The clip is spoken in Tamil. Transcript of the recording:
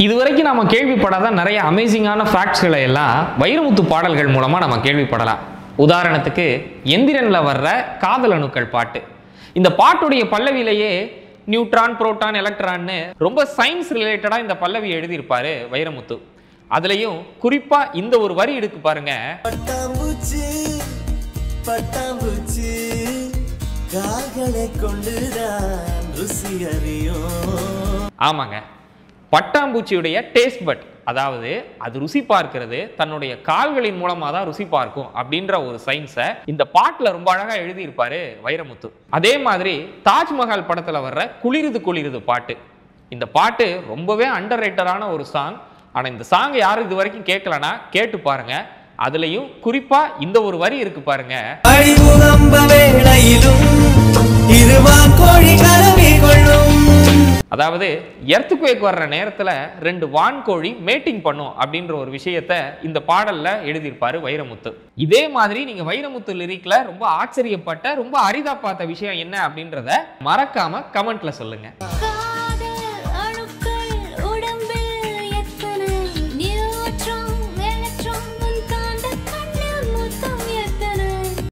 இதுவரைக்கும் நாம கேள்விப்படாத நிறைய அமேசிங்கான ஃபேக்ட்ஸ்களை எல்லாம் வைரமுத்து பாடல்கள் மூலமா நம்ம கேள்விப்படலாம். உதாரணத்துக்கு எந்திரன்ல வர்ற காதல் அணுக்கள் பாட்டு. இந்த பாட்டுடைய பல்லவியிலேயே நியூட்ரான், புரோட்டான், எலக்ட்ரான்னு ரொம்ப சயின்ஸ் ரிலேட்டடா இந்த பல்லவி எழுதியிருப்பாரு வைரமுத்து. அதுலயும் குறிப்பா இந்த ஒரு வரி இருக்கு பாருங்க. பட்டாம்பூச்சி பட்டாம்பூச்சி கால்களை கொண்டுதான் ருசி அறியும். ஆமாங்க, பட்டாம்பூச்சியுடைய டேஸ்ட் பட், அதாவது அது ருசி பார்க்கிறது தன்னுடைய கால்களின் மூலமா தான் ருசி பார்க்கும் அப்படின்ற ஒரு சயின்ஸை இந்த பாட்டுல ரொம்ப அழகா எழுதியிருப்பாரு வைரமுத்து. அதே மாதிரி தாஜ்மஹால் படத்துல வர்ற குளிருது குளிருது பாட்டு, இந்த பாட்டு ரொம்பவே அண்டர் ரேட்டடான ஒரு சாங். ஆனா இந்த சாங் யாரும் இது வரைக்கும் கேட்கலனா கேட்டு பாருங்க. அதுலயும் குறிப்பா இந்த ஒரு வரி இருக்கு பாருங்க. அதாவது எர்த்குவேக் வர்ற நேரத்துல ரெண்டு வான்கோழி மேட்டிங் பண்ணும் அப்படின்ற ஒரு விஷயத்தை இந்த பாடல்ல எழுதியிருப்பாரு வைரமுத்து. இதே மாதிரி நீங்க வைரமுத்து லிரிக்ல ரொம்ப ஆச்சரியப்பட்ட, ரொம்ப அரிதா பார்த்த விஷயம் என்ன அப்படின்றத மறக்காம கமெண்ட்ல சொல்லுங்க.